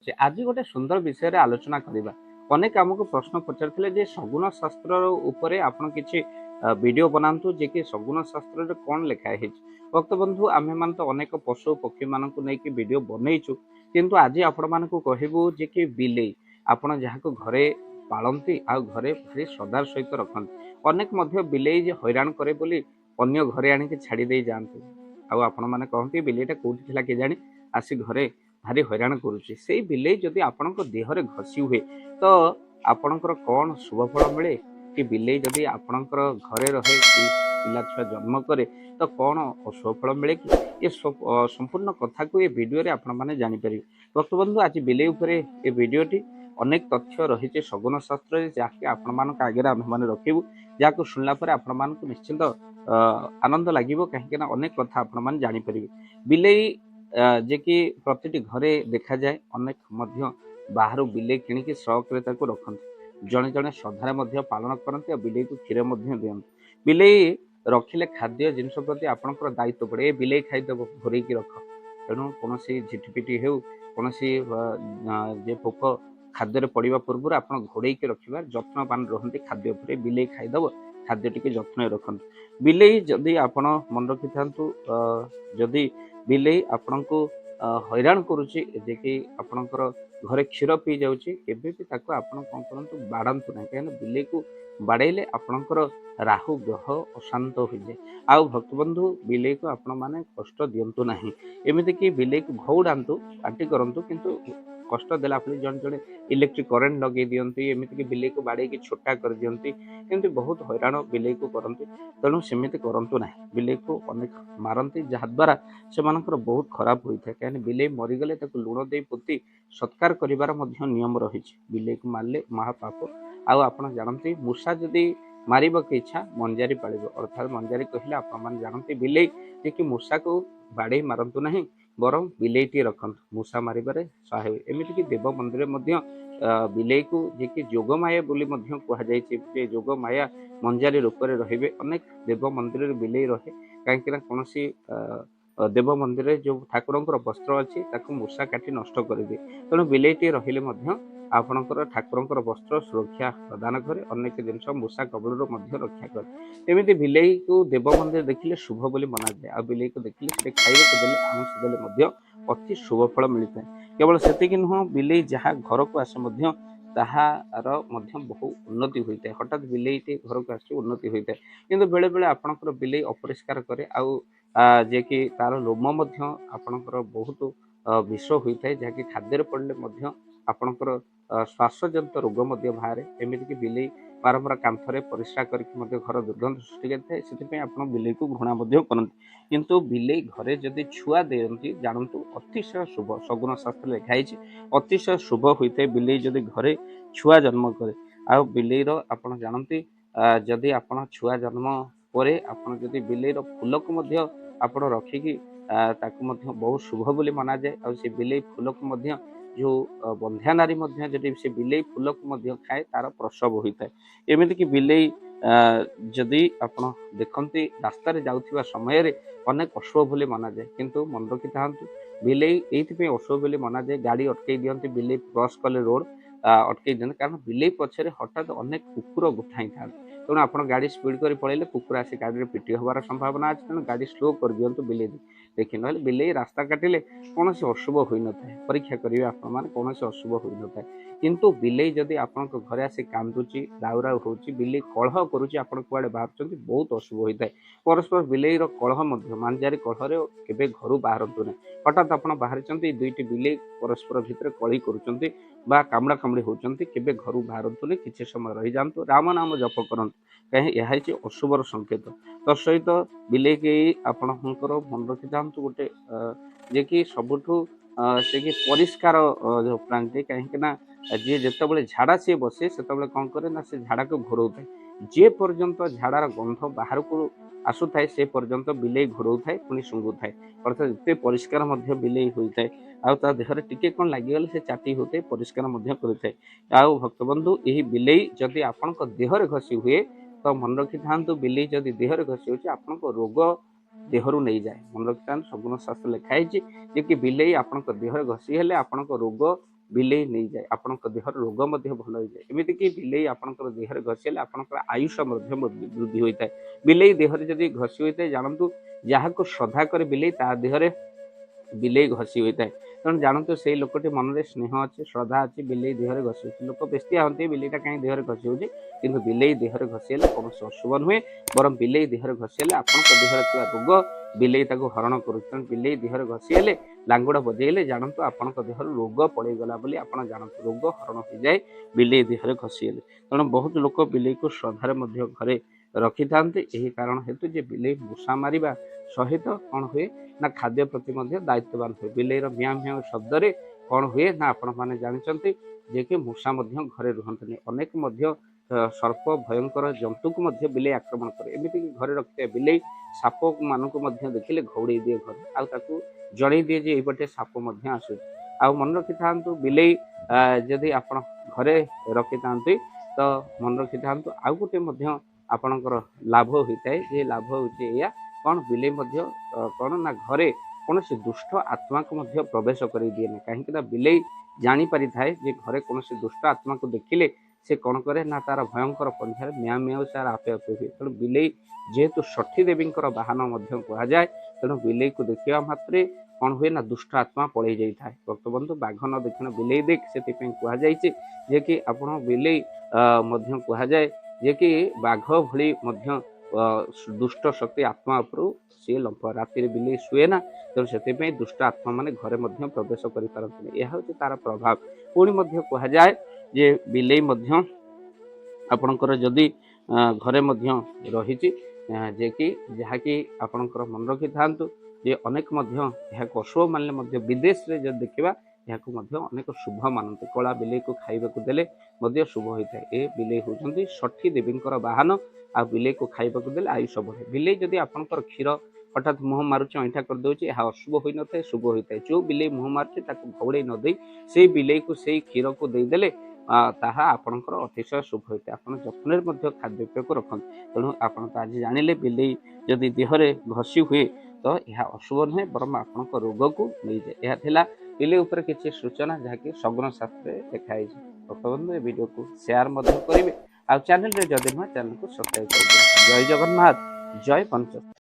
आज गोटे सुंदर विषय रे आलोचना करबा। अनेक आमको प्रश्न पचारथिले जे सगुण शास्त्र उपरे आपण किछि वीडियो बनांतु जे कि सगुण शास्त्र रे कोन लिखा है। भक्त बंधु आमे मान तो अनेक पशु पक्षी मानकु नै कि वीडियो बनैछु, किंतु आज आपण मानकु कहबो जे कि बिलेई आपण जहाको घरे पालंती आ घरे भारी श्रद्धार सहित रखंती। अनेक मध्य बिलेई जे हैरान करे बोली अन्य घरे आनी के छाड़ी दे जानते। आ आपण माने कहंती बिलेईटा कोठी थिला के जानी आसी घरे भारी हैरान करुच्ची। से बिलेई जदि आपण देहरे घसी हुए तो आपणकर कौन शुभ फल मिले कि बिलेई जदि आपणकर घरे रहे कि पिला छुआ जन्म करे तो कौन अशुभ फल मिले कि ये संपूर्ण कथा को ये वीडियो रे आपण माने जानि परिबे। भक्त बंधु आज बिलेई उपरे ये वीडियोटी अनेक तथ्य रही सगुण शास्त्र जहाँकि आपण मान आगे आम मैंने रखू, जहाँ शुणला आपण मान निश्चिंत आनंद लगे कहीं अनेक कथा आपण मैंने जापर। बिलेई जे कि प्रति घरे देखा जाए अनेक मध्य बाहर बिलेई किणिकी शौकरे रखते। जड़े जड़े श्रद्धार पालन करते बिलेई को क्षीर दिखते। बिलेई रखिले खाद्य जिनस प्रति आपंकर दायित्व पड़े। बिलेई खाईदेव घोरे रख, तेणु कौन झिटिपिटी हो कौन जे पोक खाद्य पड़ा पूर्व आप घोड़े रखा जत्नवान रुहति। खाद्य पर बिलेई खाईदेव, खाद्य टी जत्न रखते। बिलेई जदि आप मन रखि था जदि बिलेई आपण को हैरान करुच्ची जे कि आपणकर घरे क्षीर पी जाऊँगी केबे भी ताको आपण कौन करंतु बाड़ातु ना, कहीं बिलेई को बाड़ेले आपणकर राहु ग्रह अशांत हो जाए। आउ भक्तबंधु बिलेई को आपण माने कष्ट दिंतु ना। एमती कि बिलेई को घौड़ातु पार्टी करंतु किंतु कष्ट देला जड़े जड़े इलेक्ट्रिक करेन्ट लगे दियंती, एमती कि बिलेई को बाड़े छोटा कर दियंती, एमती बहुत हैरान बिलेई को करंती। तेणु सेमिति करंतु ना, बिलेई को अनेक मारंती जहाद्वारा से बहुत खराब होता है। कहीं बिलेई मरीगले लुण दे पोती सत्कार करिवार मध्य नियम रही। बिलेई को मारले महापाप। आउ आपण जानते मूषा जदि मारिब के इच्छा मंजारी पालिब, अर्थात मंजारी कहले आपण माने जानते बिलेई जे कि मूषा को बाड़े मारंतु नहीं, बरं बिलेईटी रखंतु मूषा मारिबारे सहाय। एमिति कि देव मंदिर मध्य बिलेई को जे कि जोगमाया बोली मध्य कहा जायछि जे जोगमाया मंजारी रूप में रहिबे। अनेक देव मंदिर बिलेई रहे कहीं कौन देव मंदिर जो ठाकुर वस्त्र अच्छी मूषा काटी नष्ट करदिए। तेणु बिलेईटी रहिले आपणकर ठाकुर वस्त्र सुरक्षा प्रदान करे, अनेक जिनस मूषा कबल रक्षा करे। एमती बिलेई को देव मंदिर देखिले शुभ बोली मना जाए। आ बिलेई को देखिले खाइबा देले आमिष देले अति शुभ फल मिलता है। केवल सेतिक नुह, बिलेई जहाँ घर को आसे ताहार बहु उन्नति होता है। हठात बिलेईटे घर को आस उन्नति होता है, किंतु बेले बेले आपणकर बिलेई अपरिष्कार करे जे कि तार लोम आपणकर बहुत विष होता है, जहाँकि खाद्य पड़े आपणकर श्वासजनित रोग बाहर। एमती कि बिलेई बारंबार कांथरे परिश्रा करके घर दुर्गंध सृष्टि करता से आप बिलेई को घृणा करते। किंतु बिलेई घरे जदि छुआ दिखती जानतु अतिशय शुभ। सगुण शास्त्र लिखाई अतिशय शुभ होता है बिलेई जदि घरे छुआ जन्म करे। आ बिलेईर आप जानते जदि आप छुआ जन्म पर आप बिलेईर फूल को आप रखिकी बहुत शुभ बोली मना जाए। और से बिलेई फूल को जो बंध्या नारी जदि से बिलेई फूल को खाए तार प्रसव होता है। एमती कि बिलेई जदि आप देखते रास्तार जाऊा समय अनेक अशुभ बोली मना जाए, किंतु मन रखि था बिलेई ये अशुभ बोली मना जाए। गाड़ी अटकई दिखती बिलेई क्रॉस कले रोड अटकई दिखते, कारण बिलेई पछरे हठात अनेक कुकुर गुठाई था। तेणु आप गाड़ी स्पीड कर पड़े कुकुर आसी गाड़ी पिटी हबार संभावना अच्छे। तेणु गाड़ी स्लो कर दिंतु बिलेई देखी ना बिलेई रास्ता काटिले कौन अशुभ हो न था। परीक्षा करेंगे आपने कौन अशुभ हो न था। किंतु बिलेई जदि आपण घरे आसी कांदुची राउ राउ होची बिलेई कलह करुच्ची आपण कुआडे बाहर बहुत अशुभ होता है। परस्पर बिलेईर कलह मांजारी कलह केबे घर बाहरतु ना। हठात आप बाहर दुईटी बिलेई परस्पर भितर कली करुँच बा कामड़ा कामड़ी होती केबे घर बाहरतुनि किसी समय रही जातु राम नाम जप करंतु, कहीं यह अशुभर संकेत। तत्सहित बिलेई के आपणकर मन रखि था गोटे जे कि सबुठु से कि परिष्कार जो प्राणी कहीं जी जिते झाड़ा सी बसे से कौन करे ना से झाड़ा को घोरऊ थाए। जे पर्यंत झाड़ार गंध बाहर को आसु थाए से पर्यंत बिलेई घोरऊ थाए पुणी शुंगु थाए। अर्थात जिते परिष्कार बिलेई होता है आ देहरे टिके कौन लगिगले से चाटी होते परिष्कार करें। आउ भक्तबंधु यही बिलेई जदि आपण देहरे घसी हुए तो मन रखि था बिलेई जदि देहरे घसी हो रोग देहरु नहीं जाए। मन रखि था सगुण शास्त्र लिखाई कि बिलेई आपण देहरे घसी हेले आपण रोग ବିଲେଇ ନେଇଯାଏ ଆପଣଙ୍କ ଦେହର ରୋଗ ମଧ୍ୟ ଭଲ ହୋଇଯାଏ। ଏମିତିକି ବିଲେଇ ଆପଣଙ୍କର ଦେହରେ ଘଷିଲେ ଆପଣଙ୍କର ଆୟୁଷ ମଧ୍ୟ ବୃଦ୍ଧି ହୋଇଥାଏ। ବିଲେଇ ଦେହରେ ଯଦି ଘଷି ହୋଇଥାଏ ଜାଣନ୍ତୁ ଯାହାକୁ ଶ୍ରଦ୍ଧା କରେ ବିଲେଇ ତା ଦେହରେ ବିଲେଇ ଘଷି ହୋଇଥାଏ। ତେଣୁ ଜାଣନ୍ତୁ ସେଇ ଲୋକଟି ମନରେ ସ୍ନେହ ଅଛି, ଶ୍ରଦ୍ଧା ଅଛି, ବିଲେଇ ଦେହରେ ଘଷି ହେଉଛି। ଲୋକ ବେସ୍ତିଆ ହୁଅନ୍ତି ବିଲେଇଟା କାହିଁ ଦେହରେ ଘଷି ହେଉଛି, କିନ୍ତୁ ବିଲେଇ ଦେହରେ ଘଷି ହେଲେ କୌଣସି ଅଶୁଭ ନୁହେଁ, ବରଂ ବିଲେଇ ଦେହରେ ଘଷି ହେଲେ ଆପଣଙ୍କ ଦେହରେ ଥିବା ରୋଗ ବିଲେଇ ତାକୁ ହରଣ କରୁଛି। ତେଣୁ ବିଲେଇ ଦେହରେ ଘଷି ହେଲେ ଲାଙ୍ଗୁଡ଼ ବଜେଇଲେ ଜାଣନ୍ତୁ ଆପଣଙ୍କ ଦେହରୁ ରୋଗ ପଳେଇଗଲା ବୋଲି ଆପଣ ଜାଣନ୍ତୁ, ରୋଗ ହରଣ ହୋଇଯାଏ ବିଲେଇ ଦେହରେ ଘଷି ହେଲେ। ତେଣୁ ବହୁତ ଲୋକ ବିଲେଇକୁ ଶ୍ରଦ୍ଧାରେ ମଧ୍ୟ ଘରେ ରଖିଥାନ୍ତି। ଏହି କାରଣ ହେତୁ ଯେ ବିଲେଇ ମୂଷା ମାରିବା ସହିତ କ'ଣ ହୁଏ ନା ଖାଦ୍ୟ ପ୍ରତି ମଧ୍ୟ ଦାୟିତ୍ୱବାନ ହୁଏ। ବିଲେଇର ମିଆଁ ମିଆଁ ଶବ୍ଦରେ କ'ଣ ହୁଏ ନା ଆପଣମାନେ ଜାଣିଛନ୍ତି ଯେ କି ମୂଷା ମଧ୍ୟ ଘରେ ରୁହନ୍ତିନି। ଅନେକ ମଧ୍ୟ ସର୍ପ ଭୟଙ୍କର ଜନ୍ତୁକୁ ମଧ୍ୟ ବିଲେଇ ଆକ୍ରମଣ କରେ। ଏମିତିକି ଘରେ ରଖିଥିବା ବିଲେଇ ସାପ ମାନଙ୍କୁ ମଧ୍ୟ ଦେଖିଲେ ଘଉଡ଼େଇ ଦିଏ ଘରେ, ଆଉ ତାକୁ ଜଣେଇ ଦିଏ ଯେ ଏଇପଟେ ସାପ ମଧ୍ୟ ଆସୁଛି। ଆଉ ମନେ ରଖିଥାନ୍ତୁ ବିଲେଇ ଯଦି ଆପଣ ଘରେ ରଖିଥାନ୍ତି ତ ମନେ ରଖିଥାନ୍ତୁ ଆଉ ଗୋଟେ ମଧ୍ୟ ଆପଣଙ୍କର ଲାଭ ହୋଇଥାଏ। ଯେ ଲାଭ ହେଉଛି ଏଇଆ, କ'ଣ ବିଲେଇ ମଧ୍ୟ କ'ଣ ନା ଘରେ କୌଣସି ଦୁଷ୍ଟ ଆତ୍ମାକୁ ମଧ୍ୟ ପ୍ରବେଶ କରାଇ ଦିଏ ନାହିଁ। କାହିଁକି ନା ବିଲେଇ ଜାଣିପାରିଥାଏ ଯେ ଘରେ କୌଣସି ଦୁଷ୍ଟ ଆତ୍ମାକୁ ଦେଖିଲେ ସେ କ'ଣ କରେ ନା ତାର ଭୟଙ୍କର ପଞ୍ଝାରେ ମିଆଁ ମିଆଁ ତାର ଆପେ ଆପେ ହୁଏ। ତେଣୁ ବିଲେଇ ଯେହେତୁ ଷଠୀ ଦେବୀଙ୍କର ବାହନ ମଧ୍ୟ କୁହାଯାଏ, ତେଣୁ ବିଲେଇକୁ ଦେଖିବା ମାତ୍ରେ କ'ଣ ହୁଏ ନା ଦୁଷ୍ଟ ଆତ୍ମା ପଳେଇ ଯାଇଥାଏ। ଭକ୍ତବନ୍ଧୁ ବାଘ ନ ଦେଖିଣ ବିଲେଇ ଦେଖ, ସେଥିପାଇଁ କୁହାଯାଇଛି ଯେ କି ଆପଣ ବିଲେଇ ମଧ୍ୟ କୁହାଯାଏ ଯେ କି ବାଘ ଭଳି ମଧ୍ୟ ଦୁଷ୍ଟ ଶକ୍ତି ଆତ୍ମା ଉପରୁ ସିଏ ଲମ୍ପ। ରାତିରେ ବିଲେଇ ଶୁଏ ନା, ତେଣୁ ସେଥିପାଇଁ ଦୁଷ୍ଟ ଆତ୍ମା ମାନେ ଘରେ ମଧ୍ୟ ପ୍ରବେଶ କରିପାରନ୍ତିନି। ଏହା ହେଉଛି ତାର ପ୍ରଭାବ। ପୁଣି ମଧ୍ୟ କୁହାଯାଏ ଯେ ବିଲେଇ ମଧ୍ୟ ଆପଣଙ୍କର ଯଦି ଘରେ ମଧ୍ୟ ରହିଛି ଯେ କି ଯାହାକି ଆପଣଙ୍କର ମନେ ରଖିଥାନ୍ତୁ ଯେ ଅନେକ ମଧ୍ୟ ଏହାକୁ ଅଶୁଭ ମାନିଲେ ମଧ୍ୟ ବିଦେଶରେ ଯଦି ଦେଖିବା ଏହାକୁ ମଧ୍ୟ ଅନେକ ଶୁଭ ମାନନ୍ତି। କଳା ବିଲେଇକୁ ଖାଇବାକୁ ଦେଲେ ମଧ୍ୟ ଶୁଭ ହୋଇଥାଏ। ଏ ବିଲେଇ ହେଉଛନ୍ତି ଷଠୀ ଦେବୀଙ୍କର ବାହନ, ଆଉ ବିଲେଇକୁ ଖାଇବାକୁ ଦେଲେ ଆୟୁଷ ବଢ଼େ। ବିଲେଇ ଯଦି ଆପଣଙ୍କର କ୍ଷୀର ହଠାତ୍ ମୁହଁ ମାରୁଛି, ଅଇଁଠା କରିଦେଉଛି, ଏହା ଅଶୁଭ ହୋଇନଥାଏ, ଶୁଭ ହୋଇଥାଏ। ଯେଉଁ ବିଲେଇ ମୁହଁ ମାରୁଛି ତାକୁ ଘଉଡ଼େଇ ନ ଦେଇ ସେଇ ବିଲେଇକୁ ସେଇ କ୍ଷୀରକୁ ଦେଇଦେଲେ ତାହା ଆପଣଙ୍କର ଅତିଶୟ ଶୁଭ ହୋଇଥାଏ। ଆପଣ ଯତ୍ନରେ ମଧ୍ୟ ଖାଦ୍ୟପେୟକୁ ରଖନ୍ତି। ତେଣୁ ଆପଣ ତ ଆଜି ଜାଣିଲେ ବିଲେଇ ଯଦି ଦେହରେ ଘଷି ହୁଏ ତ ଏହା ଅଶୁଭ ନୁହେଁ, ବରଂ ଆପଣଙ୍କ ରୋଗକୁ ନେଇଯାଏ। ଏହା ଥିଲା ବିଲେଇ ଉପରେ କିଛି ସୂଚନା ଯାହାକି ଶଗୁନ ଶାସ୍ତ୍ରରେ ଲେଖା ହେଇଛି। ଭକ୍ତବନ୍ଧୁ ଏ ଭିଡ଼ିଓକୁ ସେୟାର ମଧ୍ୟ କରିବେ, ଆଉ ଚ୍ୟାନେଲରେ ଯଦି ନୁହେଁ ଚ୍ୟାନେଲକୁ ସବସ୍କ୍ରାଇବ୍ କରିଦିଅନ୍ତୁ। ଜୟ ଜଗନ୍ନାଥ, ଜୟ ପଞ୍ଚ।